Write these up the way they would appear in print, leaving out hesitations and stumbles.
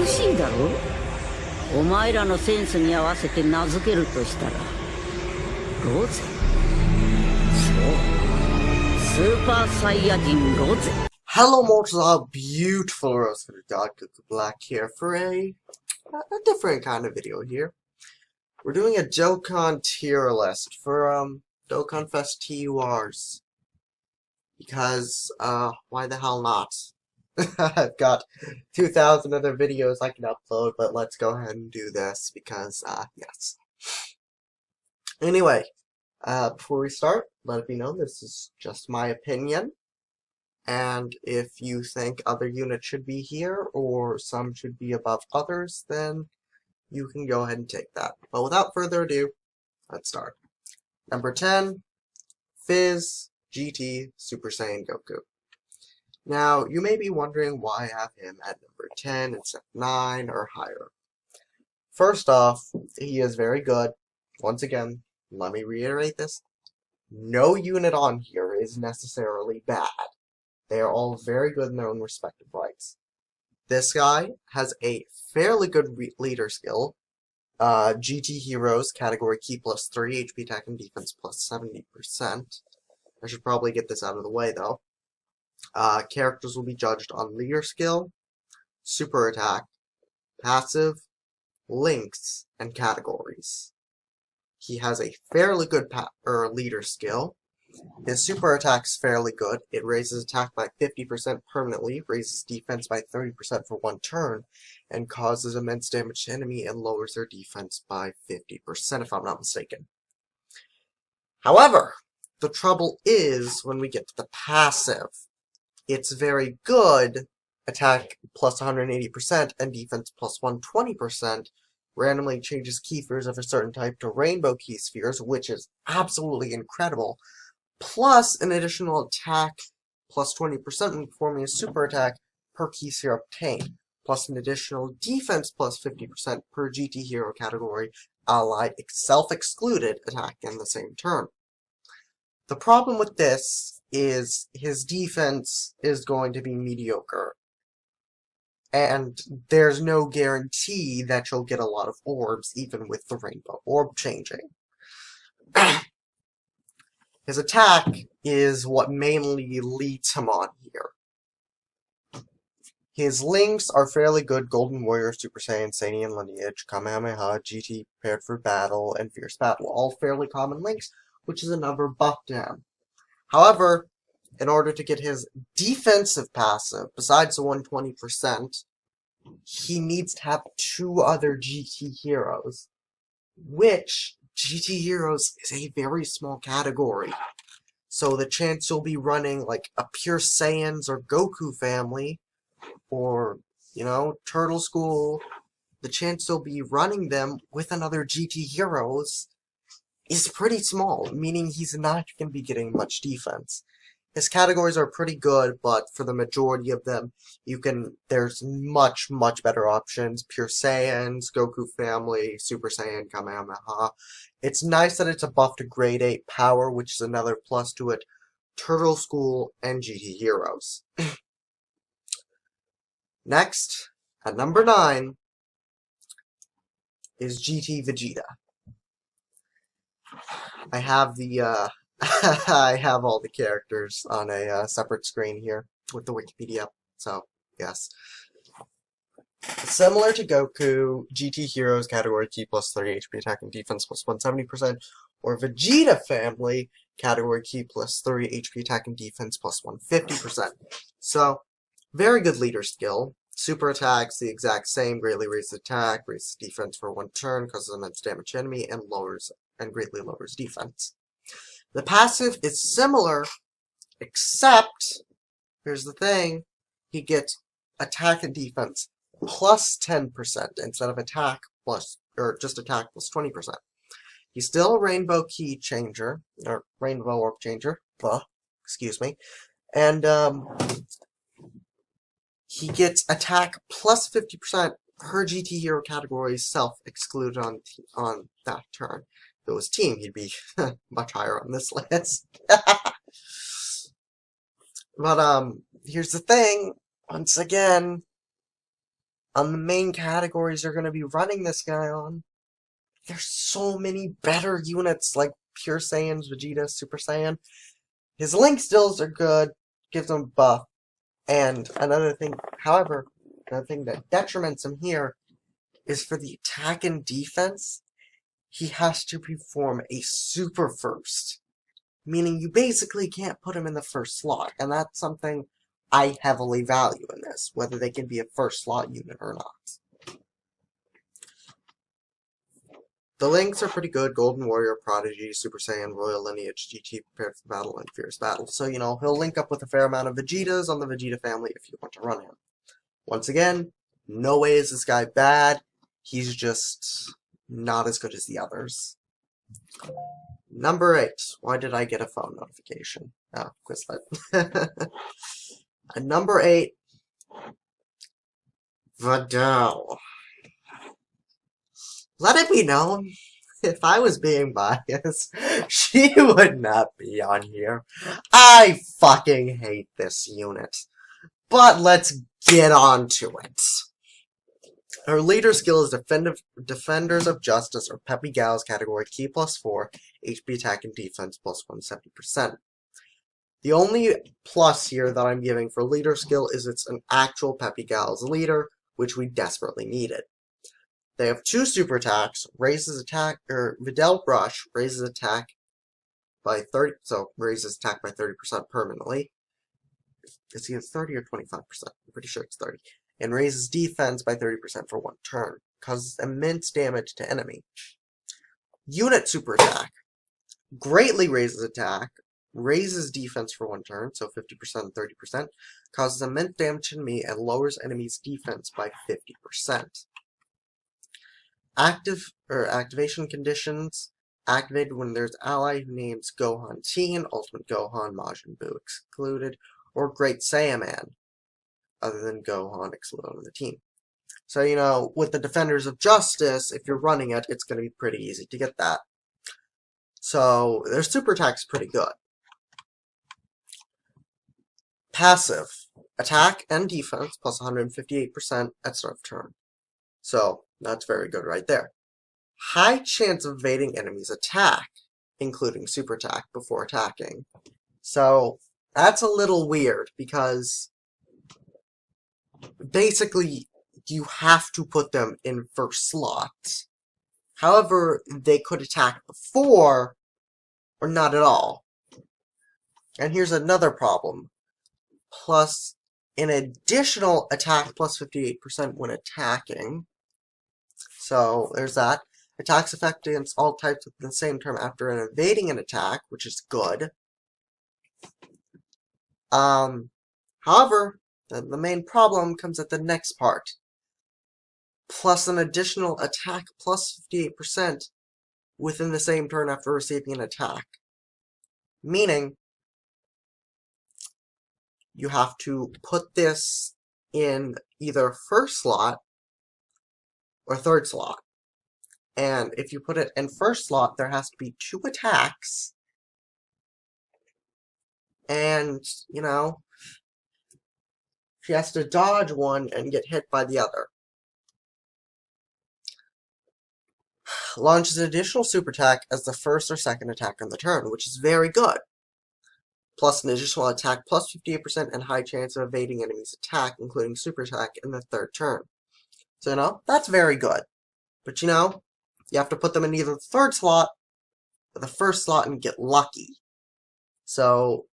しいだろ。お前らのセンスに合わせて名付けるとしたらロゼ。そう、スーパーサイヤ人ロゼ。 Hello mortals, all beautiful rose for God Goku Black here for a different kind of video here. We're doing a Dokkan tier list for DOKKANFEST TURs. Because why the hell not? I've got 2,000 other videos I can upload, but let's go ahead and do this because yes. Anyway, before we start, let it be known this is just my opinion. And if you think other units should be here, or some should be above others, then you can go ahead and take that. But without further ado, let's start. Number 10, Fizz, GT, Super Saiyan Goku. Now, you may be wondering why I have him at number 10 instead of 9 or higher. First off, he is very good. Once again, let me reiterate this. No unit on here is necessarily bad. They are all very good in their own respective rights. This guy has a fairly good leader skill. GT Heroes, category Key plus 3, HP attack and defense plus 70%. I should probably get this out of the way though. Characters will be judged on leader skill, super attack, passive, links, and categories. He has a fairly good leader skill. His super attack's fairly good. It raises attack by 50% permanently, raises defense by 30% for one turn, and causes immense damage to enemy and lowers their defense by 50% if I'm not mistaken. However, the trouble is when we get to the passive. It's very good, attack plus 180% and defense plus 120%, randomly changes key spheres of a certain type to rainbow key spheres, which is absolutely incredible. Plus an additional attack plus 20% when performing a super attack per key sphere obtained, plus an additional defense plus 50% per GT hero category ally self-excluded attack in the same turn. The problem with this is his defense is going to be mediocre, and there's no guarantee that you'll get a lot of orbs even with the rainbow orb changing. His attack is what mainly leads him on here. His links are fairly good: Golden Warrior, Super Saiyan, Saiyan Lineage, Kamehameha, GT Prepared for Battle, and Fierce Battle. All fairly common links, which is another buff to him. However, in order to get his defensive passive, besides the 120%, he needs to have 2 other GT heroes, which GT Heroes is a very small category, so the chance you'll be running like a Pure Saiyans or Goku family, or, you know, Turtle School, the chance you'll be running them with another GT Heroes is pretty small, meaning he's not going to be getting much defense. His categories are pretty good, but for the majority of them, there's much, much better options. Pure Saiyans, Goku Family, Super Saiyan, Kamehameha. It's nice that it's a buff to grade 8 power, which is another plus to it. Turtle School, and GT Heroes. Next, at number 9, is GT Vegeta. I have the, I have all the characters on a separate screen here with the Wikipedia, so yes. Similar to Goku, GT Heroes category Key plus 30, HP attack and defense plus 170%, or Vegeta family category Key plus 30, HP attack and defense plus 150%. So, very good leader skill. Super attacks the exact same, greatly raises attack, raises defense for one turn, causes immense damage to enemy, and greatly lowers defense. The passive is similar, except, here's the thing, he gets attack and defense plus 10% instead of attack plus, or just attack plus 20%. He's still a rainbow key changer, or rainbow orb changer, excuse me, and he gets attack plus 50% per GT hero category self-excluded on that turn. If it was team, he'd be much higher on this list. But, here's the thing. Once again, on the main categories you're going to be running this guy on, there's so many better units like Pure Saiyans, Vegeta, Super Saiyan. His Link Stills are good, gives him a buff. And another thing, however, another thing that detriments him here is for the attack and defense, he has to perform a super first. Meaning you basically can't put him in the first slot, and that's something I heavily value in this, whether they can be a first slot unit or not. The links are pretty good: Golden Warrior, Prodigy, Super Saiyan, Royal Lineage, GT, Prepared for Battle, and Fierce Battle. So, you know, he'll link up with a fair amount of Vegetas on the Vegeta family if you want to run him. Once again, no way is this guy bad, he's just not as good as the others. Number 8. Why did I get a phone notification? Oh, Quizlet. Number 8. Videl. Let it be known, if I was being biased, she would not be on here. I fucking hate this unit. But let's get on to it. Her leader skill is Defenders of Justice, or Peppy Gals category, Ki +4, HP attack and defense plus 170%. The only plus here that I'm giving for leader skill is it's an actual Peppy Gals leader, which we desperately needed. They have 2 super attacks, raises attack, or Videl Brush raises attack by 30, so raises attack by 30% permanently. It's either 30 or 25%, I'm pretty sure it's 30. And raises defense by 30% for 1 turn. Causes immense damage to enemy. Unit super attack. Greatly raises attack. Raises defense for 1 turn, so 50% and 30%. Causes immense damage to enemy and lowers enemy's defense by 50%. Activation conditions. Activated when there's ally who names Gohan Teen, Ultimate Gohan, Majin Buu excluded, or Great Saiyaman, other than Gohan excluded on the team. So, you know, with the Defenders of Justice, if you're running it, it's going to be pretty easy to get that. So, their super attack's pretty good. Passive. Attack and defense plus 158% at start of turn. So, that's very good right there. High chance of evading enemy's attack, including super attack, before attacking. So, that's a little weird, because basically, you have to put them in first slot. However, they could attack before, or not at all. And here's another problem. Plus, an additional attack plus 58% when attacking. So, there's that. Attacks effect against all types within the same turn after evading an attack, which is good. However, the main problem comes at the next part. Plus an additional attack plus 58% within the same turn after receiving an attack. Meaning, you have to put this in either first slot or third slot. And if you put it in first slot, there has to be 2 attacks. And, you know, she has to dodge one and get hit by the other. Launches an additional super attack as the first or second attack on the turn, which is very good. Plus an additional attack plus 58% and high chance of evading enemy's attack, including super attack in the third turn. So, you know, that's very good. But, you know, you have to put them in either the third slot or the first slot and get lucky. So,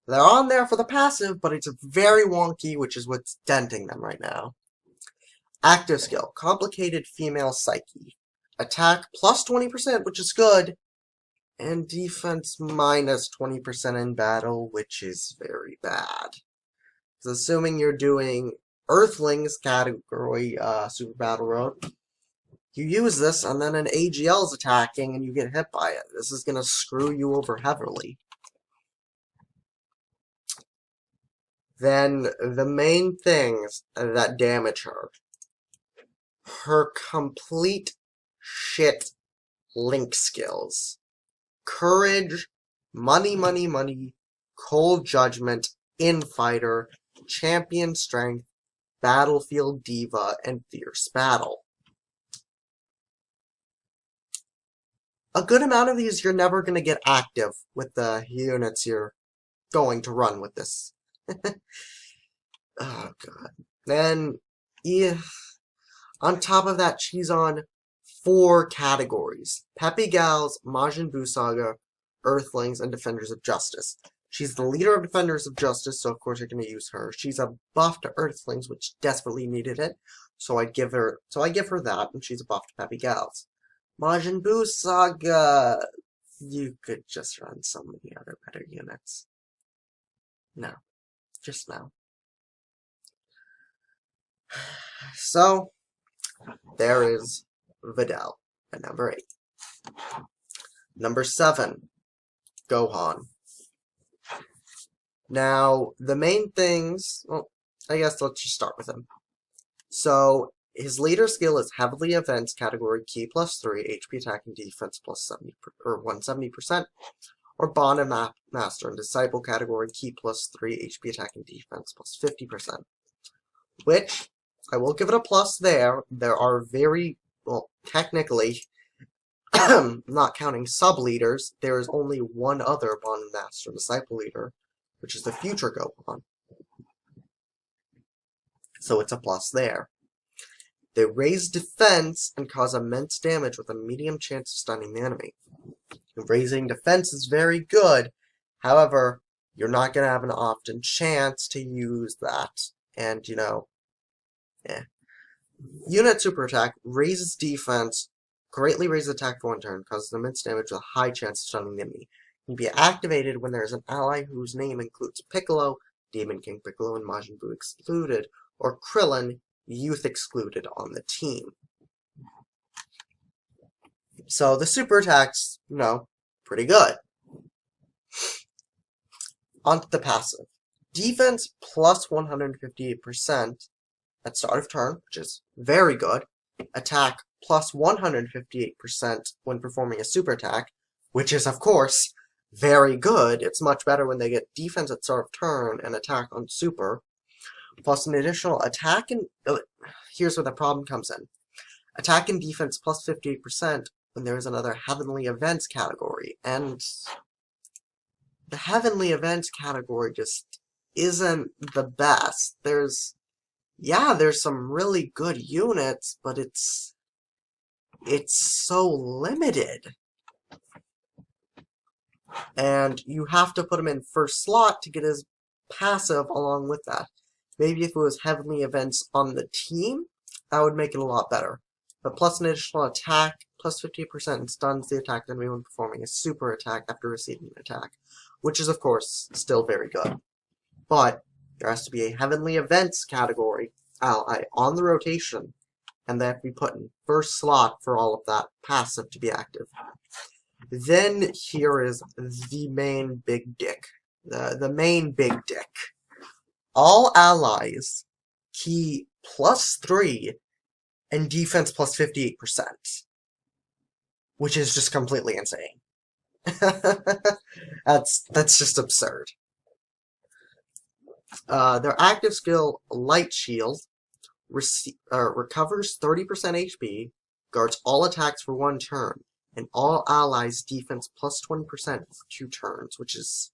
they're on there for the passive, but it's very wonky, which is what's denting them right now. Active skill. Complicated female psyche. Attack plus 20%, which is good. And defense minus 20% in battle, which is very bad. So assuming you're doing Earthlings category Super Battle Road, you use this and then an AGL is attacking and you get hit by it. This is going to screw you over heavily. Then the main things that damage her. Her complete shit link skills. Courage, money, money, money, cold judgment, infighter, champion strength, Battlefield Diva, and Fierce Battle. A good amount of these you're never going to get active with the units you're going to run with this. Oh god. Then, yeah, on top of that, she's on 4 categories: Peppy Gals, Majin Buu Saga, Earthlings, and Defenders of Justice. She's the leader of Defenders of Justice, so of course you're going to use her. She's a buff to Earthlings, which desperately needed it, so I give her that, and she's a buff to Peppy Gals. Majin Buu Saga, you could just run so many other better units. No. Just no. So, there is Videl at number 8. Number 7, Gohan. Now, the main things, well, I guess let's just start with him. So, his leader skill is Heavily Events category Ki +3, HP attack and defense plus 170%, or Bond and Master and Disciple category Ki +3, HP attack and defense plus 50%. Which, I will give it a plus there. There are well, technically, not counting sub-leaders, there is only one other Bond and Master and Disciple leader, which is the future Gohan. So it's a plus there. They raise defense and cause immense damage with a medium chance of stunning the enemy. Raising defense is very good, however, you're not going to have an often chance to use that, and Unit Super Attack raises defense, greatly raises attack for 1 turn, causes immense damage with a high chance of stunning the enemy. Can be activated when there is an ally whose name includes Piccolo, Demon King Piccolo, and Majin Buu excluded, or Krillin, Youth excluded on the team. So the super attacks, pretty good. On to the passive. Defense plus 158% at start of turn, which is very good. Attack plus 158% when performing a super attack, which is, of course, very good. It's much better when they get defense at start of turn and attack on super. Plus an additional attack and... here's where the problem comes in. Attack and defense plus 58% when there is another Heavenly Events category. And the Heavenly Events category just isn't the best. There's some really good units, but it's so limited. And you have to put him in first slot to get his passive along with that. Maybe if it was Heavenly Events on the team, that would make it a lot better. But plus an additional attack, plus 50% and stuns the attack enemy when performing a super attack after receiving an attack, which is, of course, still very good. But there has to be a Heavenly Events category ally on the rotation, and they have to be put in first slot for all of that passive to be active. Then here is the main big dick. The main big dick. All allies, Ki +3, and defense plus 58%. Which is just completely insane. That's just absurd. Their active skill, Light Shield, recovers 30% HP, guards all attacks for 1 turn, and all allies defense plus 20% for 2 turns, which is...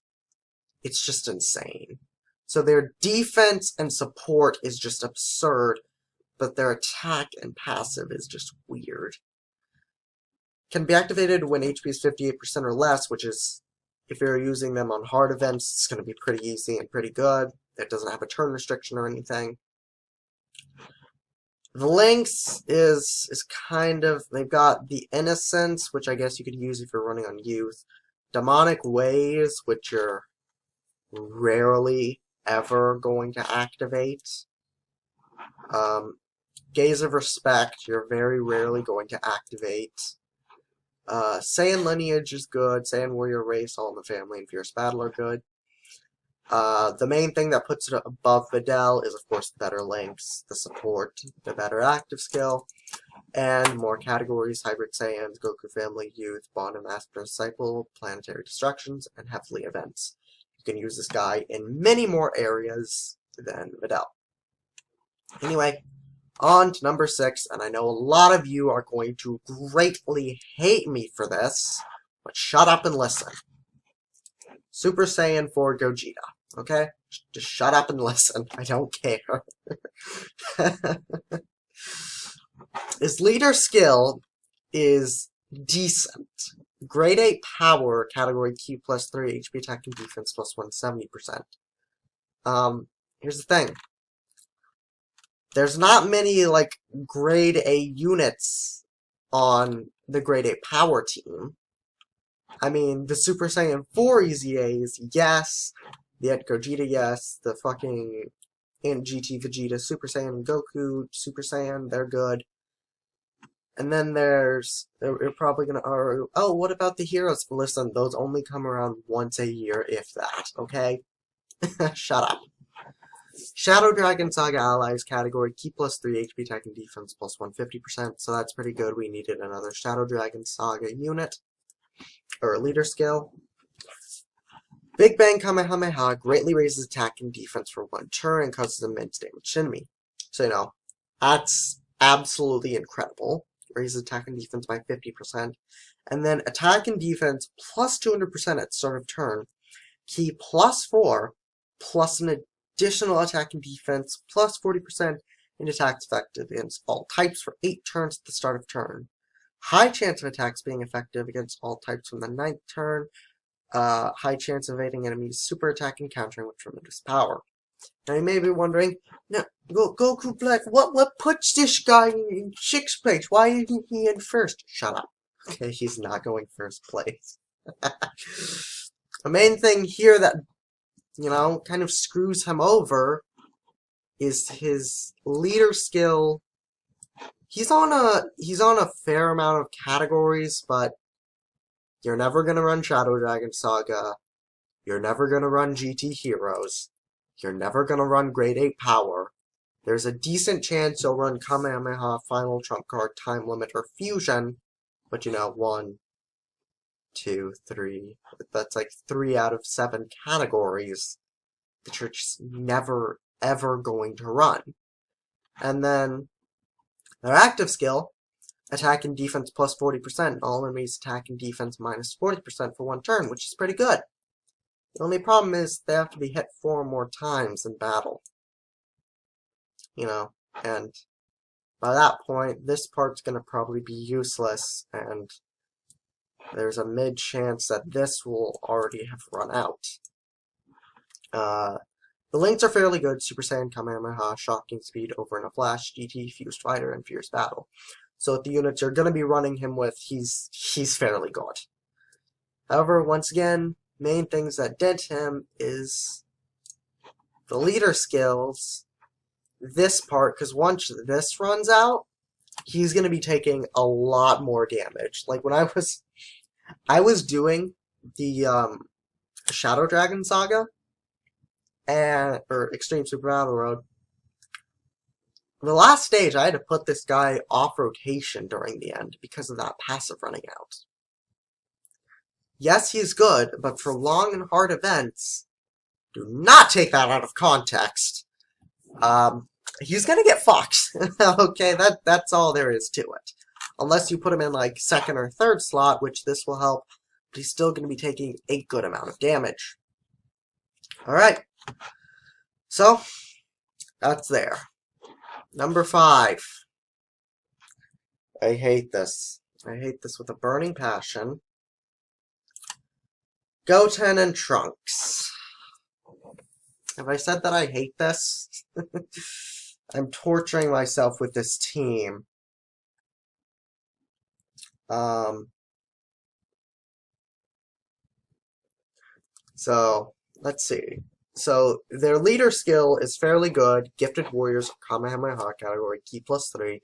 it's just insane. So their defense and support is just absurd, but their attack and passive is just weird. Can be activated when HP is 58% or less, which is, if you're using them on hard events, it's going to be pretty easy and pretty good. It doesn't have a turn restriction or anything. The links is kind of, they've got the Innocence, which I guess you could use if you're running on Youth. Demonic Ways, which you're rarely ever going to activate. Gaze of Respect, you're very rarely going to activate. Saiyan Lineage is good. Saiyan Warrior Race, All in the Family, and Fierce Battle are good. The main thing that puts it above Videl is, of course, the better links, the support, the better active skill, and more categories: Hybrid Saiyans, Goku Family, Youth, Bond and Master Disciple, Planetary Destructions, and Heavenly Events. You can use this guy in many more areas than Videl. Anyway, on to number 6, and I know a lot of you are going to greatly hate me for this, but shut up and listen. Super Saiyan 4 Gogeta, okay? Just shut up and listen. I don't care. His leader skill is decent. Grade 8 power, category Q plus 3, HP attack and defense plus 170%. Here's the thing. There's not many, like, grade A units on the grade 8 power team. I mean, the Super Saiyan 4 EZAs, yes. The Ed Gogeta, yes. The fucking GT Vegeta, Super Saiyan Goku, Super Saiyan, they're good. And then there's, they're probably gonna, oh, what about the heroes? Listen, those only come around once a year, if that, okay? Shut up. Shadow Dragon Saga Allies category, Ki plus 3, HP attack and defense plus 150%, so that's pretty good. We needed another Shadow Dragon Saga unit, or leader skill. Big Bang Kamehameha greatly raises attack and defense for 1 turn and causes immense damage to enemy. So, you know, that's absolutely incredible. Raises attack and defense by 50%. And then attack and defense plus 200% at start of turn. Ki plus 4, plus an additional attack and defense, plus 40% in attacks effective against all types for 8 turns at the start of turn. High chance of attacks being effective against all types from the 9th turn. High chance of evading enemies' super attack and countering with tremendous power. Now you may be wondering, now, Goku Black, what puts this guy in 6th place? Why isn't he in 1st? Shut up. Okay, he's not going 1st place. The main thing here that, you know, kind of screws him over is his leader skill. He's on a fair amount of categories, but you're never gonna run Shadow Dragon Saga. You're never gonna run GT Heroes. You're never gonna run Grade 8 Power. There's a decent chance you'll run Kamehameha, Final Trump Card, Time Limit, or Fusion, but you know, 1, 2, 3. That's like 3 out of 7 categories that you're just never, ever going to run. And then their active skill, attack and defense plus 40%, all enemies attack and defense minus 40% for 1 turn, which is pretty good. The only problem is they have to be hit 4 more times in battle. You know, and by that point, this part's going to probably be useless, and there's a mid-chance that this will already have run out. The links are fairly good: Super Saiyan, Kamehameha, Shocking Speed, Over in a Flash, GT, Fused Fighter, and Fierce Battle. So with the units you're going to be running him with, he's fairly good. However, once again, main things that dent him is the leader skills, this part, because once this runs out, he's going to be taking a lot more damage. Like when I was doing the Shadow Dragon Saga, or Extreme Super Battle Road, the last stage I had to put this guy off rotation during the end because of that passive running out. Yes, he's good, but for long and hard events, do not take that out of context. He's gonna get fucked. Okay, that's all there is to it. Unless you put him in like 2nd or 3rd slot, which this will help, but he's still gonna be taking a good amount of damage. Alright. So, that's there. Number 5. I hate this. I hate this with a burning passion. Goten and Trunks. Have I said that I hate this? I'm torturing myself with this team. So, let's see. So, their leader skill is fairly good. Gifted Warriors, Kamehameha category, Ki plus 3,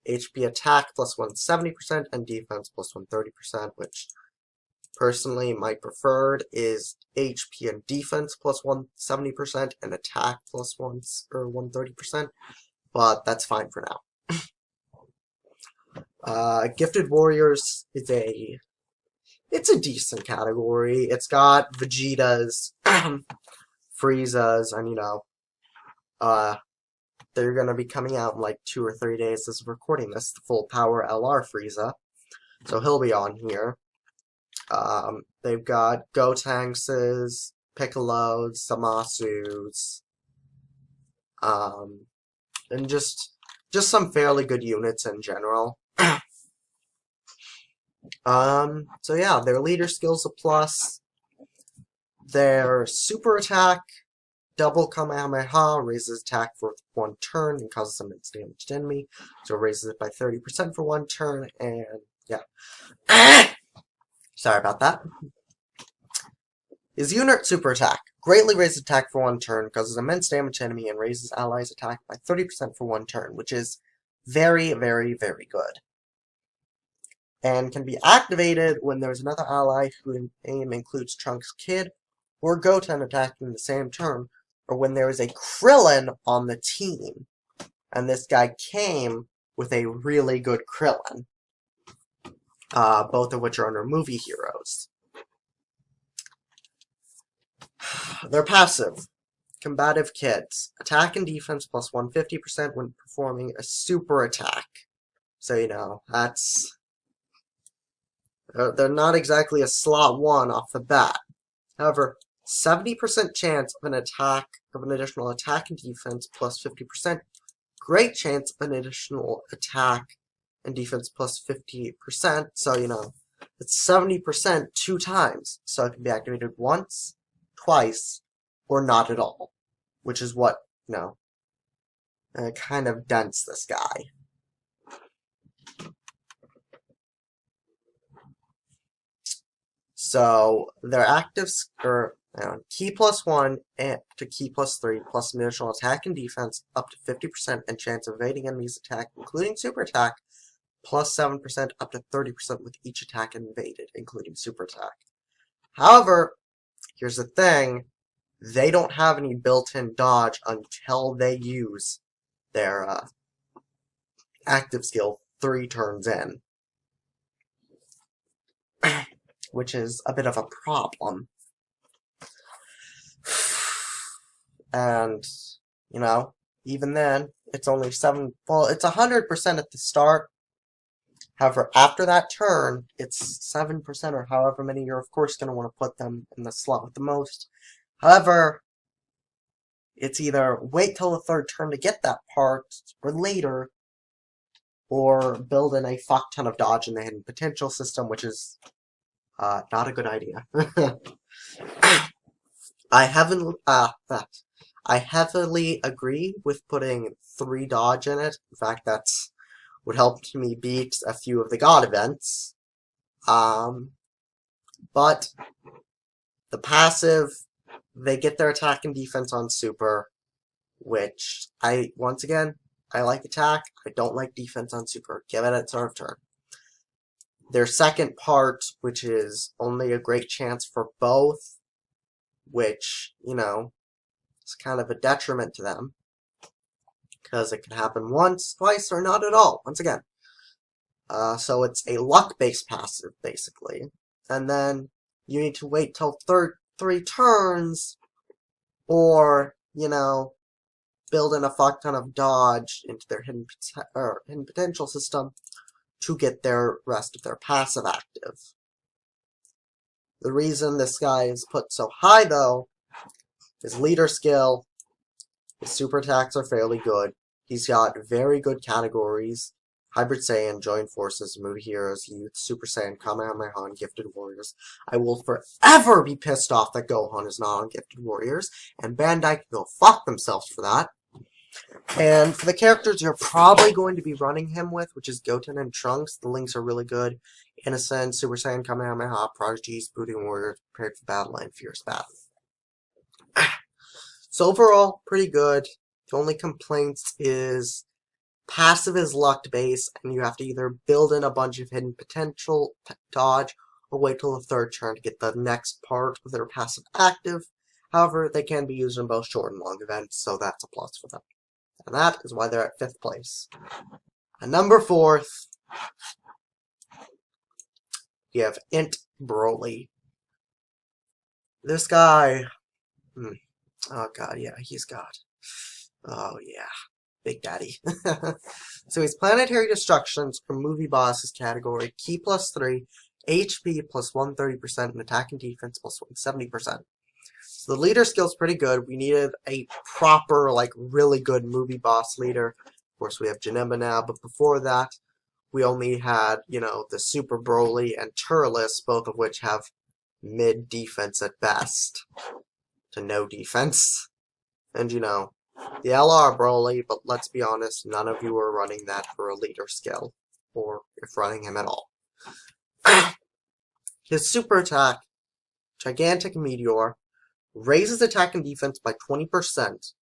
HP attack plus 170%, and defense plus 130%, which, personally, my preferred is HP and defense plus 170% and attack plus 130%, but that's fine for now. Gifted Warriors is it's a decent category. It's got Vegetas, Frieza's, and, you know, they're going to be coming out in like 2 or 3 days as of recording this, the full power LR Frieza. So he'll be on here. They've got Gotenks, Piccolos, Zamasus, and just some fairly good units in general. So yeah, their leader skill's a plus. Their super attack, double Kamehameha, raises attack for 1 turn and causes some instant damage to enemy. So it raises it by 30% for 1 turn, and yeah. Sorry about that. His unit super attack greatly raises attack for 1 turn, causes immense damage to enemy, and raises allies' attack by 30% for 1 turn, which is very, very, very good. And can be activated when there's another ally whose aim includes Trunks' kid or Goten attacking the same turn, or when there is a Krillin on the team. And this guy came with a really good Krillin, both of which are under movie heroes. Their passive, combative kids, attack and defense plus 150% when performing a super attack. So, you know, that's... they're not exactly a slot 1 off the bat. However, 70% chance of an additional attack and defense plus 50%. Great chance of an additional attack and defense plus 50%. So, you know, it's 70% 2 times. So it can be activated once, twice, or not at all. Which is what, you know, kind of dents this guy. So their actives are key plus 1 and to key plus 3 plus an additional attack and defense up to 50% and chance of evading enemies' attack, including super attack, plus 7% up to 30% with each attack invaded, including super attack. However, here's the thing, they don't have any built-in dodge until they use their active skill 3 turns in. Which is a bit of a problem. And, you know, even then, it's only it's 100% at the start. However, after that turn, it's 7% or however many you're, of course, going to want to put them in the slot with the most. However, it's either wait till the 3rd turn to get that part, or later, or build in a fuck ton of dodge in the hidden potential system, which is not a good idea. I heavily agree with putting 3 dodge in it. In fact, that's what helped me beat a few of the god events. But the passive, they get their attack and defense on super, which once again, I like attack, I don't like defense on super. Give it its serve turn. Their second part, which is only a great chance for both, which, you know, is kind of a detriment to them, because it can happen once, twice, or not at all, once again. So it's a luck-based passive, basically. And then you need to wait till 3 turns, or, you know, build in a fuck ton of dodge into their hidden potential system to get their rest of their passive active. The reason this guy is put so high, though, is leader skill. His super attacks are fairly good. He's got very good categories. Hybrid Saiyan, Joint Forces, Movie Heroes, Youth, Super Saiyan, Kamehameha, and Gifted Warriors. I will forever be pissed off that Gohan is not on Gifted Warriors, and Bandai can go fuck themselves for that. And for the characters you're probably going to be running him with, which is Goten and Trunks, the links are really good. Innocent, Super Saiyan, Kamehameha, Prodigies, Booting Warriors, Prepared for Battle, and Fierce Battle. So overall, pretty good. The only complaints is passive is luck based, and you have to either build in a bunch of hidden potential dodge, or wait till the 3rd turn to get the next part of their passive active. However, they can be used in both short and long events, so that's a plus for them. And that is why they're at 5th place. And number 4th, you have Int Broly. This guy, oh god, yeah, he's got, oh yeah. Big Daddy. So he's Planetary Destructions from Movie Bosses category, Ki +3, HP plus 130%, and Attack and Defense plus 170%. So the leader skill's pretty good. We needed a proper, like, really good movie boss leader. Of course, we have Janemba now, but before that, we only had, you know, the Super Broly and TURS, both of which have mid defense at best to no defense. And, you know, the LR Broly, but let's be honest, none of you are running that for a leader skill, or if running him at all. His super attack, Gigantic Meteor, raises attack and defense by 20%.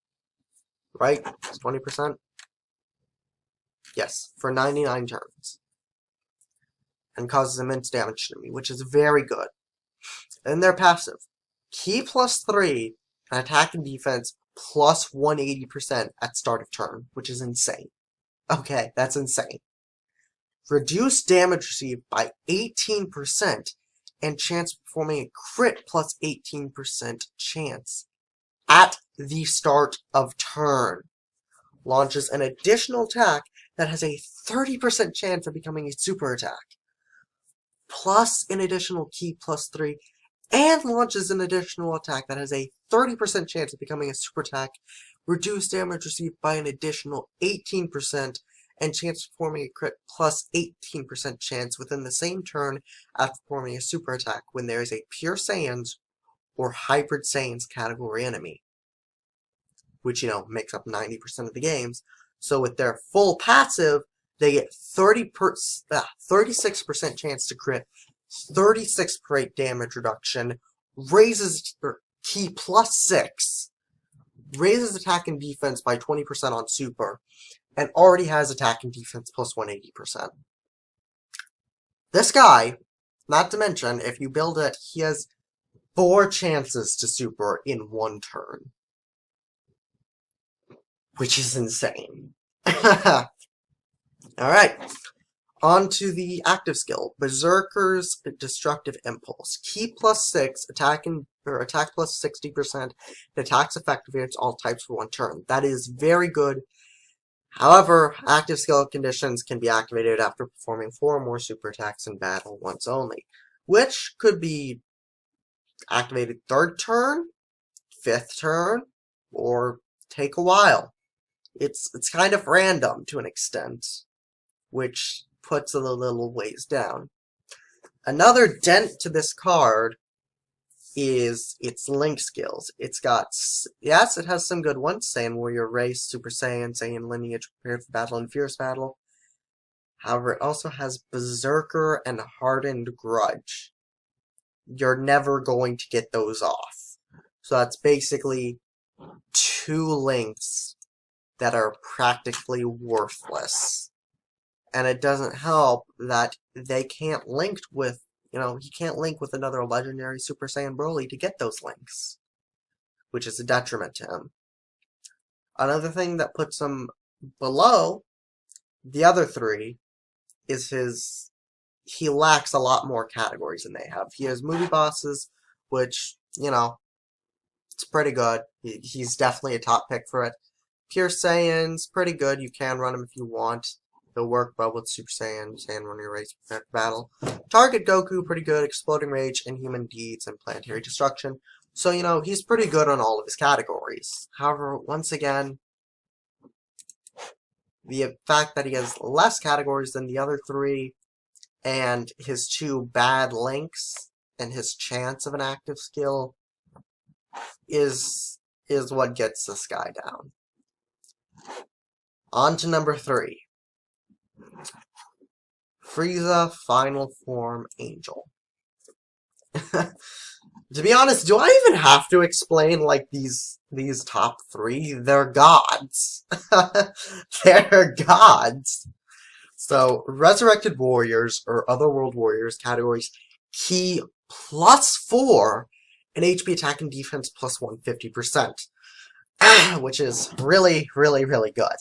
Right? It's 20%? Yes, for 99 turns. And causes immense damage to me, which is very good. And their passive, Ki +3, and attack and defense plus 180% at start of turn, which is insane. Okay, that's insane. Reduce damage received by 18%, and chance of performing a crit plus 18% chance at the start of turn. Launches an additional attack that has a 30% chance of becoming a super attack, plus an additional Ki +3, and launches an additional attack that has a 30% chance of becoming a super attack, reduce damage received by an additional 18%, and chance of performing a crit plus 18% chance within the same turn after performing a super attack when there is a Pure Saiyans or Hybrid Saiyans category enemy, which, you know, makes up 90% of the games. So with their full passive, they get 36% chance to crit, 36% damage reduction, raises Ki +6, raises attack and defense by 20% on super, and already has attack and defense plus 180%. This guy, not to mention, if you build it, he has 4 chances to super in 1 turn, which is insane. Alright, on to the active skill, Berserker's Destructive Impulse. Ki +6, attack plus 60%, and attacks effective against all types for 1 turn. That is very good. However, active skill conditions can be activated after performing 4 or more super attacks in battle once only, which could be activated 3rd turn, 5th turn, or take a while. It's kind of random to an extent, which puts it a little ways down. Another dent to this card is its link skills. It's got, yes, it has some good ones, Saiyan Warrior Race, Super Saiyan, Saiyan Lineage, Prepared for Battle, and Fierce Battle. However, it also has Berserker and Hardened Grudge. You're never going to get those off. So that's basically 2 links that are practically worthless. And it doesn't help that they can't link with, you know, he can't link with another legendary Super Saiyan Broly to get those links, which is a detriment to him. Another thing that puts him below the other 3 is he lacks a lot more categories than they have. He has movie bosses, which, you know, it's pretty good. He's definitely a top pick for it. Pure Saiyans, pretty good. You can run him if you want. They'll work well with Super Saiyan, Saiyan Warrior Race, Prepared for Battle. Target Goku, pretty good. Exploding Rage, Inhuman Deeds, and Planetary Destruction. So, you know, he's pretty good on all of his categories. However, once again, the fact that he has less categories than the other 3, and his 2 bad links, and his chance of an active skill, is what gets this guy down. On to number 3. Frieza Final Form Angel. To be honest, do I even have to explain, like, these top 3? They're gods. They're gods. So, Resurrected Warriors, or Otherworld Warriors categories, Ki +4, and HP attack and defense plus 150%. Which is really, really, really good.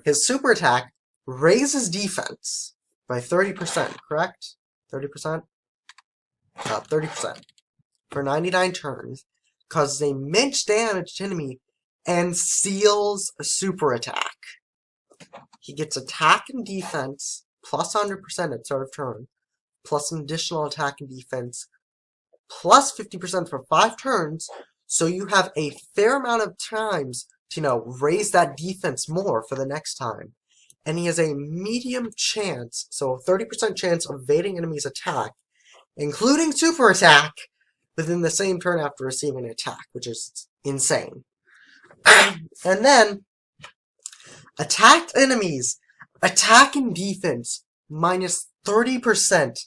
His super attack raises defense by 30%, correct? 30%? 30%. For 99 turns, causes immense damage to enemy, and Seal's super attack. He gets attack and defense plus 100% at start of turn, plus an additional attack and defense plus 50% for 5 turns, so you have a fair amount of times to, raise that defense more for the next time. And he has a medium chance, so a 30% chance of evading enemy's attack, including super attack, within the same turn after receiving an attack, which is insane. And then, attacked enemies, attack and defense, minus 30%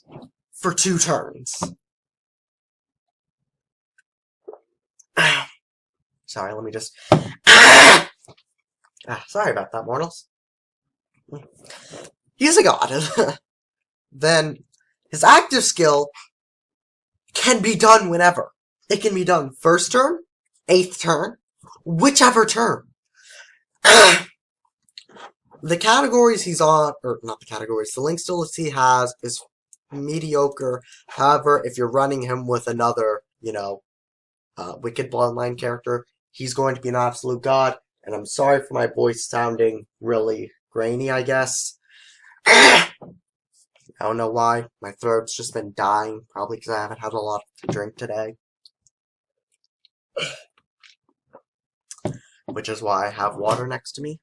for 2 turns. Sorry, let me just... sorry about that, mortals. He's a god. Then, his active skill can be done whenever. It can be done first turn, 8th turn, whichever turn. The categories he's on, or not the categories, the link skill he has is mediocre. However, if you're running him with another, Wicked Bloodline character, he's going to be an absolute god. And I'm sorry for my voice sounding really grainy, I guess. I don't know why. My throat's just been dying. Probably because I haven't had a lot to drink today. Which is why I have water next to me.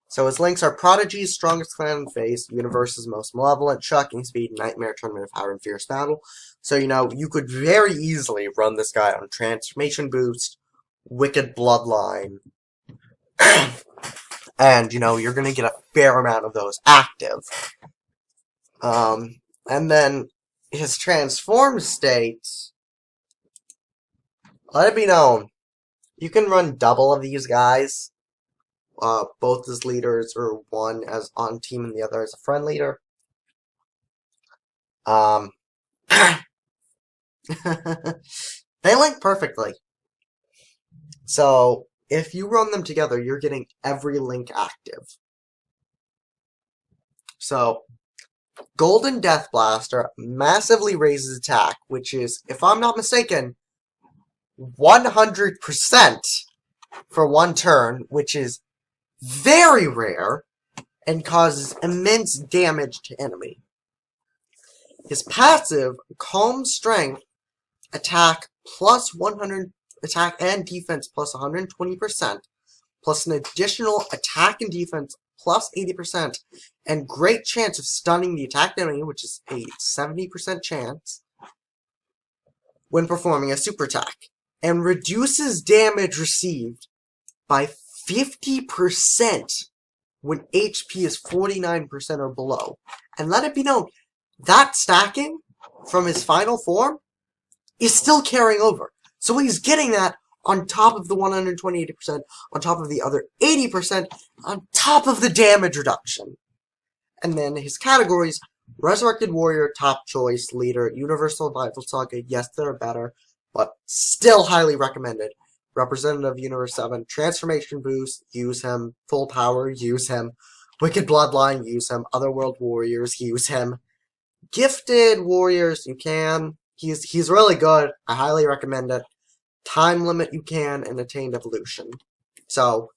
So his links are Prodigy's strongest clan in the face, Universe's most malevolent, shocking speed, nightmare tournament of power and fierce battle. So, you could very easily run this guy on Transformation Boost, Wicked Bloodline, and, you're gonna get a fair amount of those active. And then his transformed state, let it be known, you can run double of these guys. Both as leaders, or one as on team and the other as a friend leader. They link perfectly. So, if you run them together, you're getting every link active. So, Golden Death Blaster massively raises attack, which is, if I'm not mistaken, 100% for 1 turn, which is very rare, and causes immense damage to enemy. His passive, Calm Strength, attack plus 100, attack and defense plus 120%, plus an additional attack and defense plus 80%, and great chance of stunning the attacked enemy, which is a 70% chance, when performing a super attack, and reduces damage received by 50% when HP is 49% or below. And let it be known, that stacking from his final form is still carrying over. So he's getting that on top of the 128%, on top of the other 80%, on top of the damage reduction. And then his categories, Resurrected Warrior, Top Choice, Leader, Universal Vital Saga, yes, they're better, but still highly recommended. Representative Universe 7, Transformation Boost, use him. Full Power, use him. Wicked Bloodline, use him. Otherworld Warriors, use him. Gifted Warriors, you can. He's really good. I highly recommend it. Time Limit, you can, and Attained Evolution. So,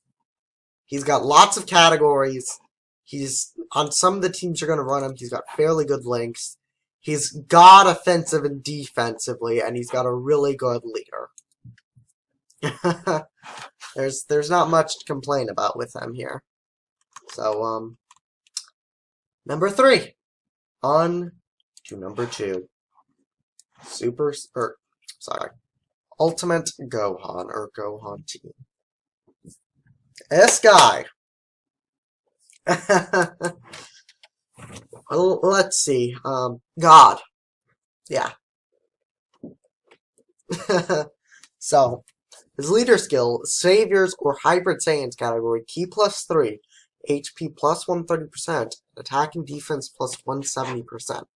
he's got lots of categories. He's, on some of the teams you're going to run him, he's got fairly good links. He's got offensive and defensively, and he's got a really good leader. There's not much to complain about with them here. So, number 3. On to number 2. Ultimate Gohan, or Gohan Team. This guy. Well, let's see. God. Yeah. So, his leader skill, Saviors or Hybrid Saiyans category, Ki plus 3, HP plus 130%, attack and defense plus 170%.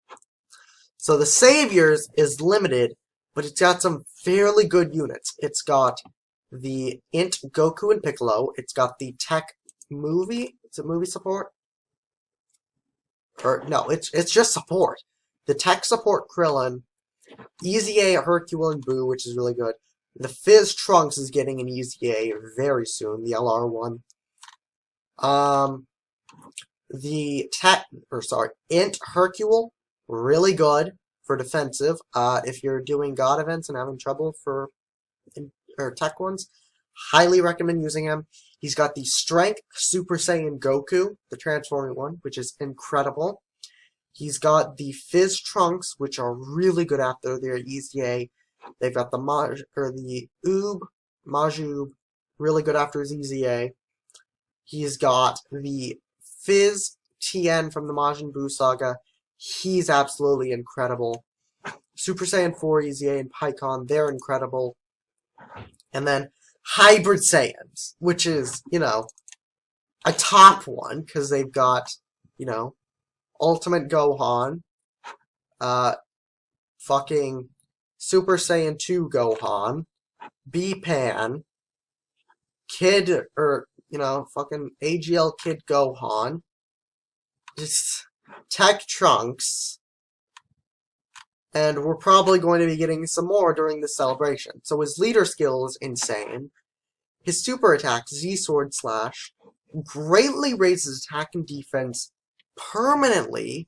So the Saviors is limited, but it's got some fairly good units. It's got the Int Goku and Piccolo. It's got the Tech Movie. Is it movie support? Or no, it's just support. The Tech support Krillin, Easy A Hercule and Boo, which is really good. The Fizz Trunks is getting an EZA very soon, the LR one. The Int Hercule, really good for defensive. If you're doing God events and having trouble for tech ones, highly recommend using him. He's got the Strength Super Saiyan Goku, the transforming one, which is incredible. He's got the Fizz Trunks, which are really good after their EZA. They've got the Majub, really good after his EZA. He's got the Fizz Tien from the Majin Buu saga. He's absolutely incredible. Super Saiyan 4 EZA and Pikkon, they're incredible. And then Hybrid Saiyans, which is, you know, a top one, because they've got, you know, Ultimate Gohan, fucking Super Saiyan 2 Gohan, B-Pan, Kid, fucking AGL Kid Gohan, just Tech Trunks, and we're probably going to be getting some more during this celebration. So his leader skill is insane. His super attack, Z-Sword Slash, greatly raises attack and defense permanently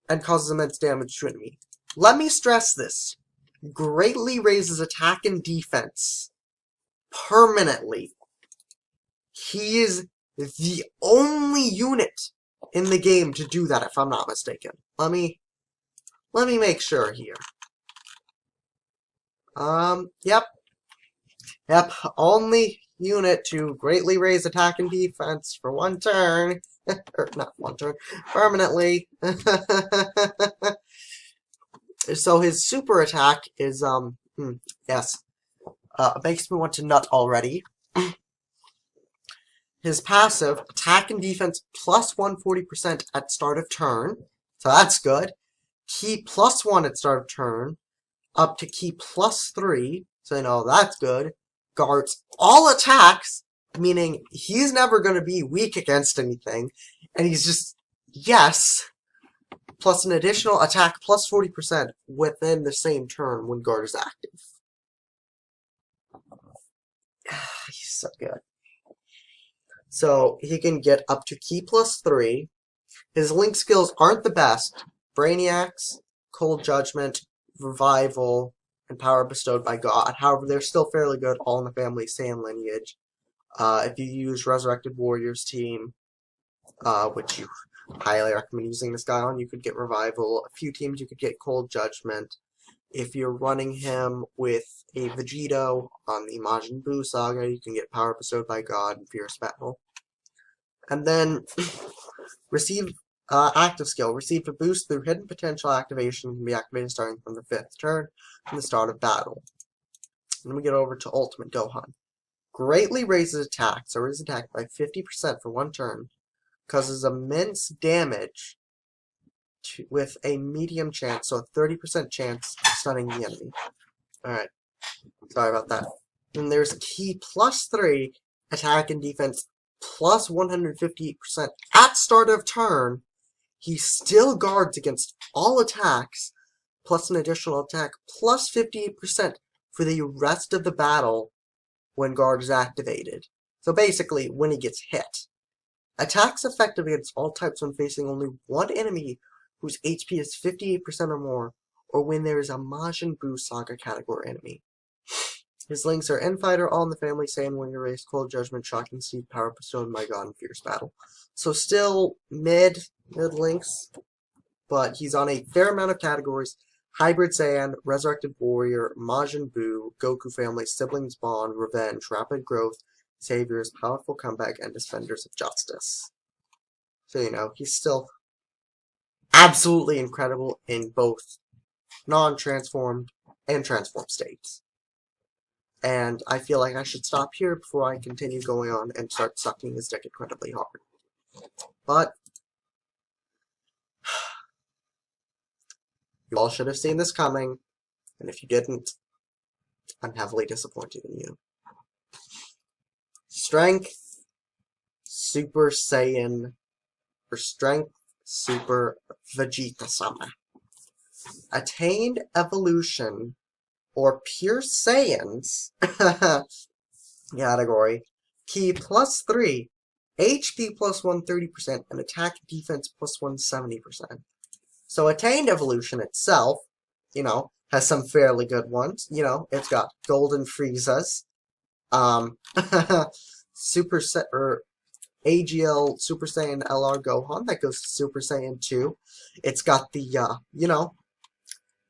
and causes immense damage to enemy. Let me stress this. Greatly raises attack and defense permanently. He is the only unit in the game to do that, if I'm not mistaken. Let me make sure here. Yep, only unit to greatly raise attack and defense for one turn. Or not one turn, permanently. So his super attack is, yes. Makes me want to nut already. His passive, attack and defense plus 140% at start of turn. So that's good. Key plus 1 at start of turn. Up to key plus 3. So you know that's good. Guards all attacks, meaning he's never going to be weak against anything. And he's just, yes, plus an additional attack plus 40% within the same turn when guard is active. He's so good. So he can get up to key plus 3. His link skills aren't the best. Brainiacs, Cold Judgment, Revival, and Power Bestowed by God. However, they're still fairly good, all in the family Saiyan lineage. If you use Resurrected Warriors team, which you highly recommend using this guy on, you could get Revival. A few teams you could get Cold Judgment. If you're running him with a Vegito on the Majin Buu saga, you can get Power Bestowed by God and Fierce Battle. And then, receive active skill. Receive a boost through hidden potential activation. Can be activated starting from the 5th turn from the start of battle. And then we get over to Ultimate Gohan. Greatly raises attack, so raises attack by 50% for one turn. Causes immense damage with a medium chance, so a 30% chance of stunning the enemy. Alright, sorry about that. And there's key plus 3, attack and defense plus 158% at start of turn. He still guards against all attacks, plus an additional attack, plus 58% for the rest of the battle when guard is activated. So basically, when he gets hit. Attacks effective against all types when facing only one enemy whose HP is 58% or more, or when there is a Majin Buu Saga category enemy. His links are Endfighter, All in the Family, Saiyan Warrior Race, Cold Judgment, Shocking Steed, Power Bestowed, My God, and Fierce Battle. So still mid links, but he's on a fair amount of categories. Hybrid Saiyan, Resurrected Warrior, Majin Buu, Goku Family, Siblings Bond, Revenge, Rapid Growth, Saviors, Powerful Comeback, and Defenders of Justice. So, you know, he's still absolutely incredible in both non-transformed and transformed states. And I feel like I should stop here before I continue going on and start sucking his dick incredibly hard. But you all should have seen this coming, and if you didn't, I'm heavily disappointed in you. Strength Super Saiyan, or Strength Super Vegeta Sama. Attained evolution or Pure Saiyans category, Ki +3, HP +1 30%, and attack defense +1 70%. So Attained Evolution itself, has some fairly good ones. It's got Golden Friezas, AGL Super Saiyan LR Gohan that goes to Super Saiyan 2. It's got the,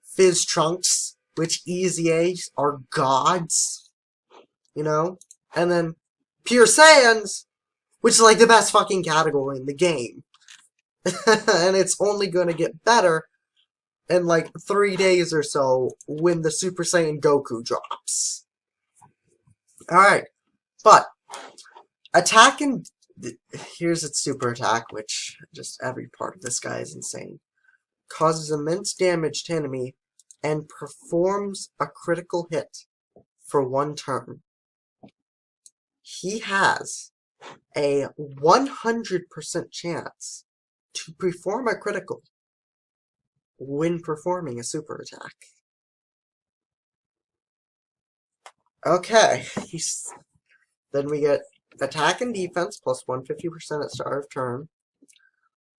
Fizz Trunks, which Easy A's are gods, and then Pure Saiyans, which is like the best fucking category in the game. And it's only gonna get better in like 3 days or so when the Super Saiyan Goku drops. Alright, but attack and here's its super attack, which just every part of this guy is insane. Causes immense damage to enemy and performs a critical hit for 1 turn. He has a 100% chance to perform a critical when performing a super attack. Okay, then we get attack and defense plus 150% at start of turn,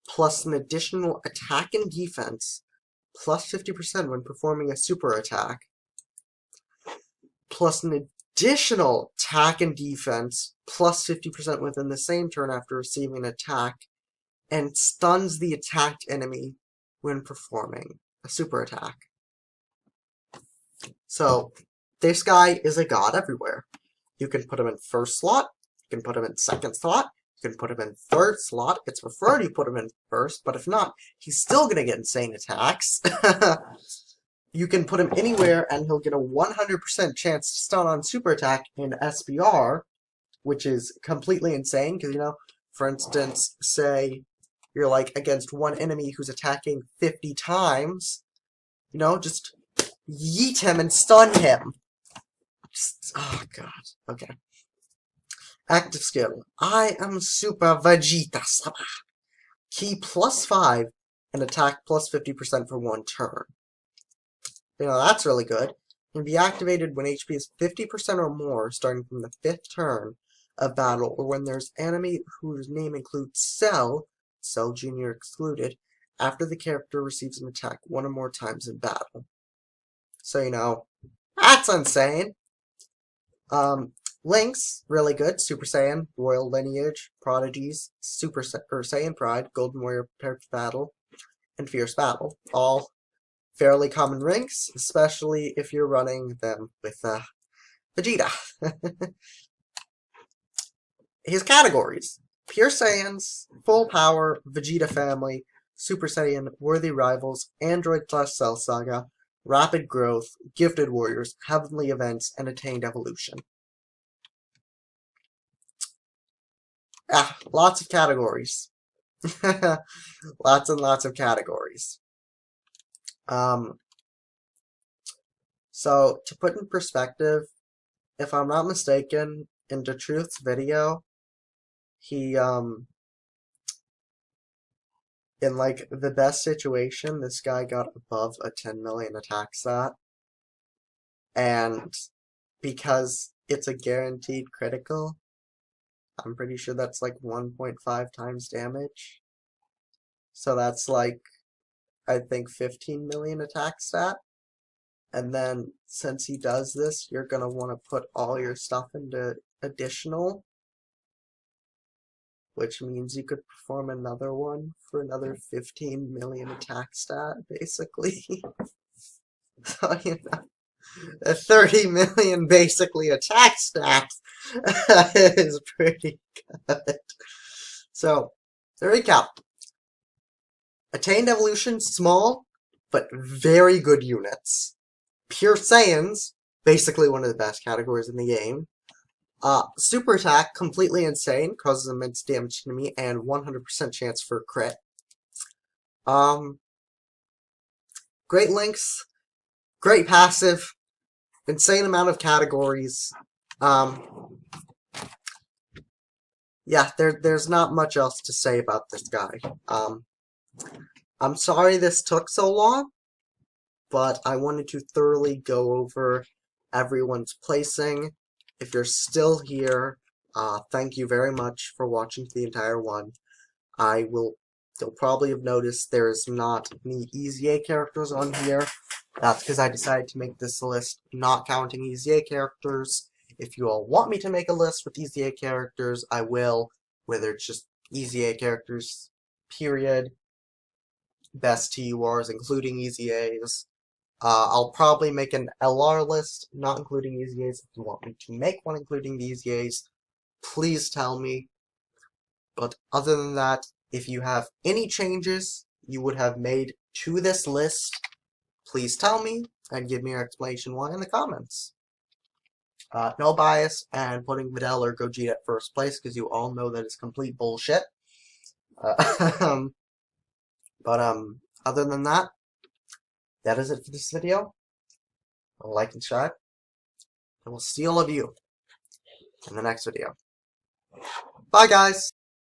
plus an additional attack and defense plus 50% when performing a super attack, plus an additional attack and defense plus 50% within the same turn after receiving an attack, and stuns the attacked enemy when performing a super attack. So, this guy is a god everywhere. You can put him in first slot, you can put him in second slot, you can put him in third slot. It's preferred you put him in first, but if not, he's still going to get insane attacks. You can put him anywhere, and he'll get a 100% chance to stun on super attack in SBR, which is completely insane, because, for instance, say you're, like, against one enemy who's attacking 50 times, just yeet him and stun him. Oh, God. Okay. Active skill. I am Super Vegeta-sama. Ki +5 and attack plus 50% for 1 turn. That's really good. It can be activated when HP is 50% or more, starting from the 5th turn of battle, or when there's enemy whose name includes Cell Jr. excluded, after the character receives an attack 1 or more times in battle. So, that's insane. Links, really good. Super Saiyan, Royal Lineage, Prodigies, Saiyan Pride, Golden Warrior Prepared for Battle, and Fierce Battle. All fairly common ranks, especially if you're running them with Vegeta. His categories: Pure Saiyans, Full Power, Vegeta Family, Super Saiyan, Worthy Rivals, Android/Cell Saga, Rapid Growth, Gifted Warriors, Heavenly Events, and Attained Evolution. Lots of categories. Lots and lots of categories. So, to put in perspective, if I'm not mistaken, in DeTruth's video, he, in, like, the best situation, this guy got above a 10 million attack stat, and because it's a guaranteed critical, I'm pretty sure that's, like, 1.5 times damage, so that's, like, I think 15 million attack stat. And then, since he does this, you're going to want to put all your stuff into additional, which means you could perform another one for another 15 million attack stat, basically. So, a 30 million basically attack stat is pretty good. So, to recap. Attained Evolution, small, but very good units. Pure Saiyans, basically one of the best categories in the game. Super Attack, completely insane, causes immense damage to me, and 100% chance for crit. Great links, great passive, insane amount of categories. Yeah, there's not much else to say about this guy. I'm sorry this took so long, but I wanted to thoroughly go over everyone's placing. If you're still here, thank you very much for watching the entire one. You'll probably have noticed there's not any Easy A characters on here. That's because I decided to make this list not counting Easy A characters. If you all want me to make a list with Easy A characters, I will, whether it's just Easy A characters, period, best TURs, including Easy A's. I'll probably make an LR list, not including Easy A's. If you want me to make one including the Easy A's, please tell me. But other than that, if you have any changes you would have made to this list, please tell me and give me your explanation why in the comments. No bias and putting Videl or Gogeta at first place, because you all know that it's complete bullshit. But other than that, that is it for this video. Like and subscribe, and we'll see all of you in the next video. Bye, guys!